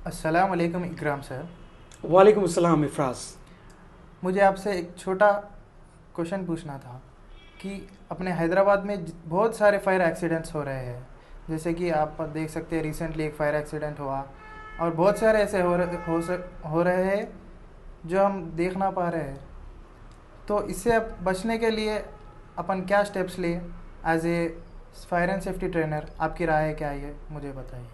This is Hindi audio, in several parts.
अस्सलाम वालेकुम इकराम सर। वालेकुम अस्सलाम इफ़राज़। मुझे आपसे एक छोटा क्वेश्चन पूछना था कि अपने हैदराबाद में बहुत सारे फायर एक्सीडेंट्स हो रहे हैं। जैसे कि आप देख सकते हैं, रिसेंटली एक फायर एक्सीडेंट हुआ और बहुत सारे ऐसे हो रहे हैं जो हम देख ना पा रहे हैं। तो इससे अब बचने के लिए अपन क्या स्टेप्स लें? As a fire and safety trainer आपकी राय क्या है, ये मुझे बताइए।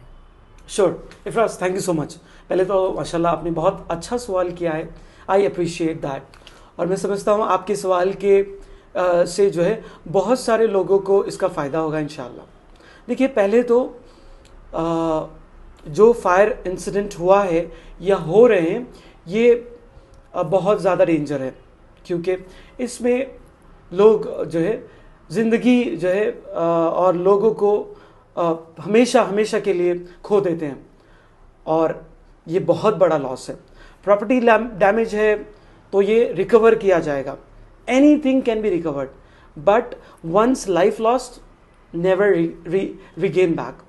Sure Ifraz, thank you so much. पहले तो माशाल्लाह आपने बहुत अच्छा सवाल किया है, आई अप्रिशिएट दैट। और मैं समझता हूँ आपके सवाल के से जो है बहुत सारे लोगों को इसका फ़ायदा होगा इंशाल्लाह। देखिए, पहले तो जो फायर इंसिडेंट हुआ है या हो रहे हैं, ये बहुत ज़्यादा डेंजर है, क्योंकि इसमें लोग जो है ज़िंदगी जो है और लोगों को हमेशा हमेशा के लिए खो देते हैं, और ये बहुत बड़ा लॉस है। प्रॉपर्टी डैमेज है तो ये रिकवर किया जाएगा, anything can be recovered, but one's life lost never regain back.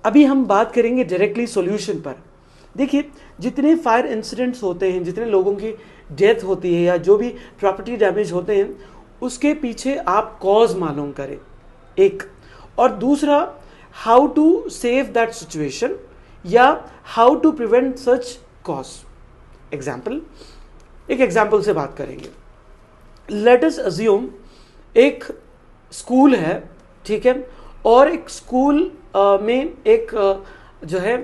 अभी हम बात करेंगे डायरेक्टली सॉल्यूशन पर। देखिए, जितने फायर इंसिडेंट्स होते हैं, जितने लोगों की डेथ होती है या जो भी प्रॉपर्टी डैमेज होते हैं, उसके पीछे आप कॉज मालूम करें, एक। और दूसरा, how to save that situation या how to prevent such cause. एक एग्जाम्पल से बात करेंगे। लेट अस अज्यूम एक स्कूल है, ठीक है, और एक स्कूल में एक जो है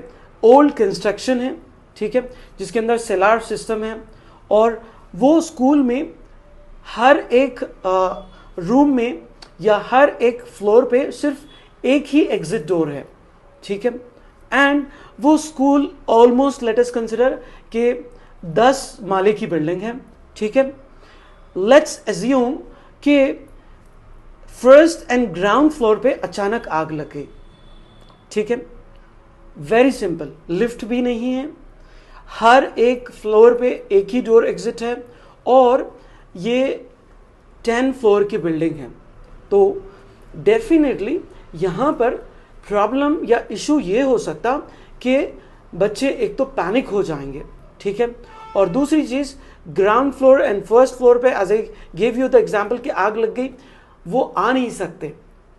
ओल्ड कंस्ट्रक्शन है, ठीक है, जिसके अंदर सेलार सिस्टम है, और वो स्कूल में हर एक रूम में या हर एक फ्लोर पे सिर्फ एक ही एग्जिट डोर है, ठीक है। एंड वो school almost let us consider कि 10 माले की बिल्डिंग है, ठीक है। लेट्स एज्यूम कि फर्स्ट एंड ग्राउंड फ्लोर पे अचानक आग लग गई, ठीक है। वेरी सिंपल, लिफ्ट भी नहीं है, हर एक फ्लोर पे एक ही डोर एग्जिट है, और ये 10 फ्लोर की बिल्डिंग है। तो डेफिनेटली यहाँ पर प्रॉब्लम या इशू ये हो सकता कि बच्चे एक तो पैनिक हो जाएंगे, ठीक है, और दूसरी चीज़ ground floor and first floor पे, as I give you the example कि आग लग गई, वो आ नहीं सकते,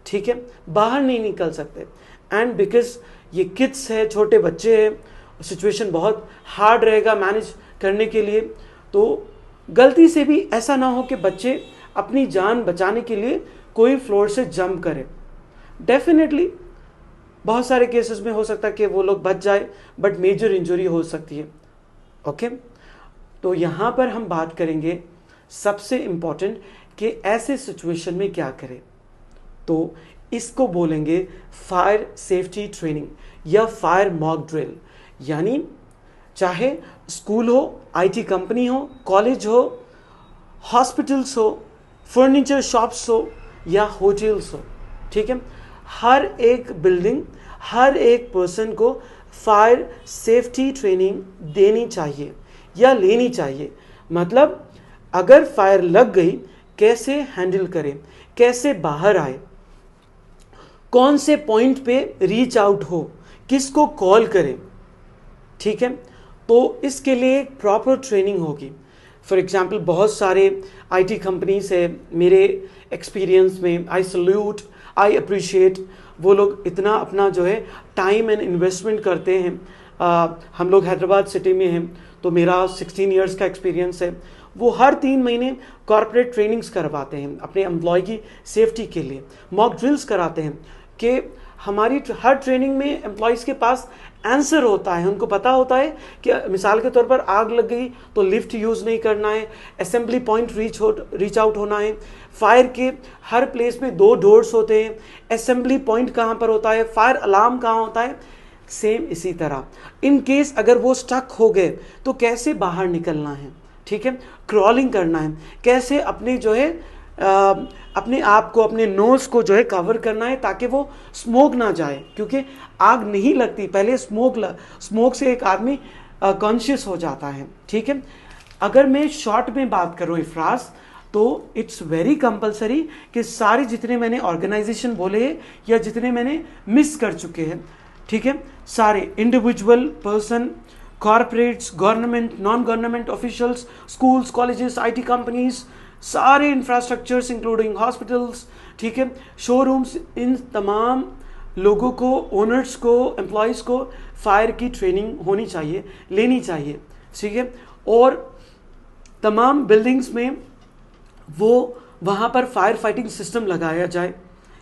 ठीक है, बाहर नहीं निकल सकते। एंड बिकॉज ये किड्स है, छोटे बच्चे हैं, सिचुएशन बहुत हार्ड रहेगा मैनेज करने के लिए। तो गलती से भी ऐसा ना हो कि बच्चे अपनी जान बचाने के लिए कोई फ्लोर से जंप करे। डेफिनेटली बहुत सारे केसेस में हो सकता है कि वो लोग बच जाए, बट मेजर इंजरी हो सकती है, ओके। तो यहाँ पर हम बात करेंगे सबसे इम्पॉर्टेंट कि ऐसे सिचुएशन में क्या करें। तो इसको बोलेंगे फायर सेफ्टी ट्रेनिंग या फायर मॉक ड्रिल। यानी चाहे स्कूल हो, आईटी कंपनी हो, कॉलेज हो, हॉस्पिटल्स हो, फर्नीचर शॉप्स हो या होटल्स हो, ठीक है, हर एक बिल्डिंग, हर एक पर्सन को फायर सेफ्टी ट्रेनिंग देनी चाहिए या लेनी चाहिए। मतलब अगर फायर लग गई, कैसे हैंडल करें, कैसे बाहर आए, कौन से पॉइंट पे रीच आउट हो, किसको कॉल करें, ठीक है। तो इसके लिए एक प्रॉपर ट्रेनिंग होगी। फॉर एग्जाम्पल बहुत सारे आईटी कंपनीज है, मेरे एक्सपीरियंस में आई सल्यूट, आई अप्रिशिएट, वो लोग इतना अपना जो है टाइम एंड इन्वेस्टमेंट करते हैं। हम लोग हैदराबाद सिटी में हैं, तो मेरा 16 इयर्स का एक्सपीरियंस है। वो हर 3 महीने कॉर्पोरेट ट्रेनिंग्स करवाते हैं अपने एम्प्लॉय की सेफ्टी के लिए, मॉक ड्रिल्स कराते हैं कि हमारी हर ट्रेनिंग में एम्प्लॉयज़ के पास आंसर होता है, उनको पता होता है कि मिसाल के तौर पर आग लग गई तो लिफ्ट यूज़ नहीं करना है, असेंबली पॉइंट रीच आउट होना है। फायर के हर प्लेस में 2 डोर्स होते हैं, असेंबली पॉइंट कहाँ पर होता है, फायर अलार्म कहाँ होता है। सेम इसी तरह इन केस अगर वो स्टक हो गए तो कैसे बाहर निकलना है, ठीक है, क्रॉलिंग करना है, कैसे अपने जो है अपने आप को, अपने नोज को जो है कवर करना है ताकि वो स्मोक ना जाए, क्योंकि आग नहीं लगती, पहले स्मोक से एक आदमी कॉन्शियस हो जाता है, ठीक है। अगर मैं शॉर्ट में बात करूं इफराज, तो इट्स वेरी कंपलसरी कि सारे जितने मैंने ऑर्गेनाइजेशन बोले या जितने मैंने मिस कर चुके हैं, ठीक है, सारे individual person, corporates, government, non government officials, schools, colleges, IT companies, सारे इंफ्रास्ट्रक्चर्स इंक्लूडिंग हॉस्पिटल्स, ठीक है, शोरूम्स, इन तमाम लोगों को, ओनर्स को, एम्प्लॉयज़ को फायर की ट्रेनिंग होनी चाहिए, लेनी चाहिए, ठीक है। और तमाम बिल्डिंग्स में वो वहाँ पर फायर फाइटिंग सिस्टम लगाया जाए।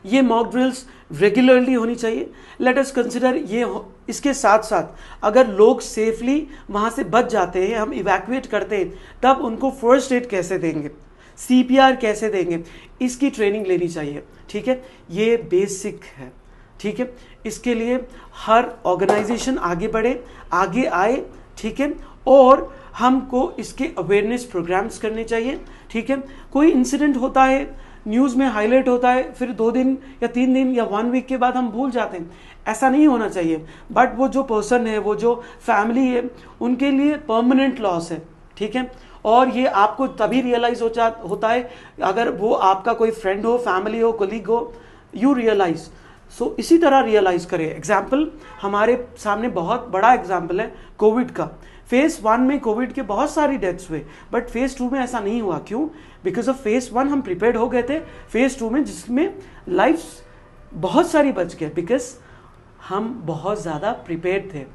ये मॉक ड्रिल्स रेगुलरली होनी चाहिए। लेट अस कंसिडर ये इसके साथ साथ अगर लोग सेफली वहाँ से बच जाते हैं, हम इवैक्यूएट करते हैं, तब उनको फर्स्ट एड कैसे देंगे, CPR कैसे देंगे, इसकी ट्रेनिंग लेनी चाहिए, ठीक है। ये बेसिक है, ठीक है। इसके लिए हर ऑर्गेनाइजेशन आगे बढ़े, आगे आए, ठीक है, और हमको इसके अवेयरनेस प्रोग्राम्स करने चाहिए, ठीक है। कोई इंसिडेंट होता है, न्यूज़ में हाईलाइट होता है, फिर 2 दिन या 3 दिन या 1 वीक के बाद हम भूल जाते हैं, ऐसा नहीं होना चाहिए। बट वो जो पर्सन है, वो जो फैमिली है, उनके लिए परमानेंट लॉस है, ठीक है। और ये आपको तभी रियलाइज होता है अगर वो आपका कोई फ्रेंड हो, फैमिली हो, कोलीग हो, यू रियलाइज। सो इसी तरह रियलाइज करें। एग्जाम्पल हमारे सामने बहुत बड़ा एग्जाम्पल है कोविड का। फेज 1 में कोविड के बहुत सारी डेथ्स हुए, बट फेज 2 में ऐसा नहीं हुआ। क्यों? बिकॉज ऑफ फेज 1 हम प्रिपेयर्ड हो गए थे। फेज 2 में जिसमें लाइफ बहुत सारी बच गए, बिकॉज हम बहुत ज़्यादा प्रिपेयर्ड थे।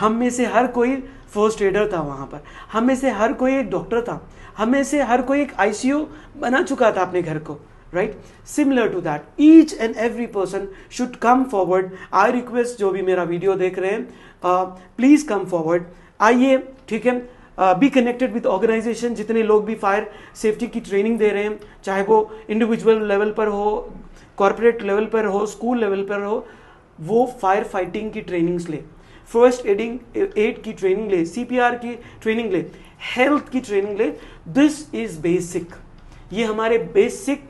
हम में से हर कोई फर्स्ट एडर था वहाँ पर, हम में से हर कोई एक डॉक्टर था, हम में से हर कोई एक ICU बना चुका था अपने घर को, right. Similar to that each and every person should come forward. I request जो भी मेरा वीडियो देख रहे हैं, प्लीज कम फॉरवर्ड, आइए, ठीक है। बी कनेक्टेड विद ऑर्गेनाइजेशन, जितने लोग भी फायर सेफ्टी की ट्रेनिंग दे रहे हैं, चाहे वो इंडिविजुअल लेवल पर हो, कॉर्पोरेट लेवल पर हो, स्कूल लेवल पर हो, वो फायर फाइटिंग की ट्रेनिंग्स ले, फर्स्ट एड की ट्रेनिंग ले, CPR की ट्रेनिंग ले, हेल्थ की ट्रेनिंग ले। This is basic. ये हमारे बेसिक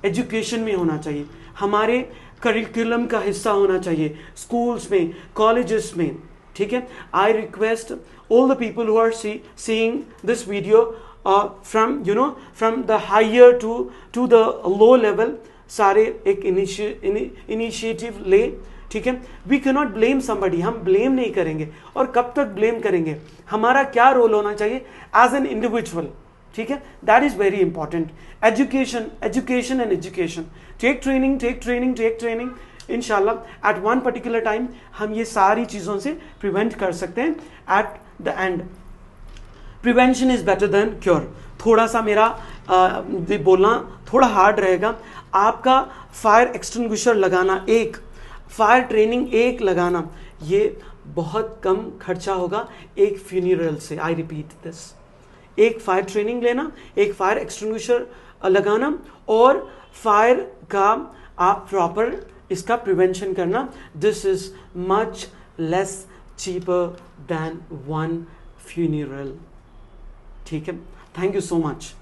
एजुकेशन में होना चाहिए, हमारे करिकुलम का हिस्सा होना चाहिए, स्कूल्स में, कॉलेजेस में, ठीक है। I request all the people who are seeing this video from the higher to the low level, सारे एक इनिशिएटिव ले, ठीक है। We can not blame somebody, हम ब्लेम नहीं करेंगे। और कब तक ब्लेम करेंगे? हमारा क्या रोल होना चाहिए एज एन इंडिविजुअल, ठीक है। That is very important. Education, education and education. Take training, take training, take training. इंशाल्लाह एट वन पर्टिकुलर टाइम हम ये सारी चीज़ों से प्रिवेंट कर सकते हैं। At the end prevention is better than cure. थोड़ा सा मेरा बोलना थोड़ा हार्ड रहेगा। आपका फायर एक्सटिंग्विशर लगाना, एक फायर ट्रेनिंग एक लगाना, ये बहुत कम खर्चा होगा एक फ्यूनरल से। आई रिपीट दिस, एक फायर ट्रेनिंग लेना, एक फायर एक्सटिंग्विशर लगाना, और फायर का आप प्रॉपर इसका प्रिवेंशन करना। This is much less cheaper then one funeral, ठीक है। Thank you so much.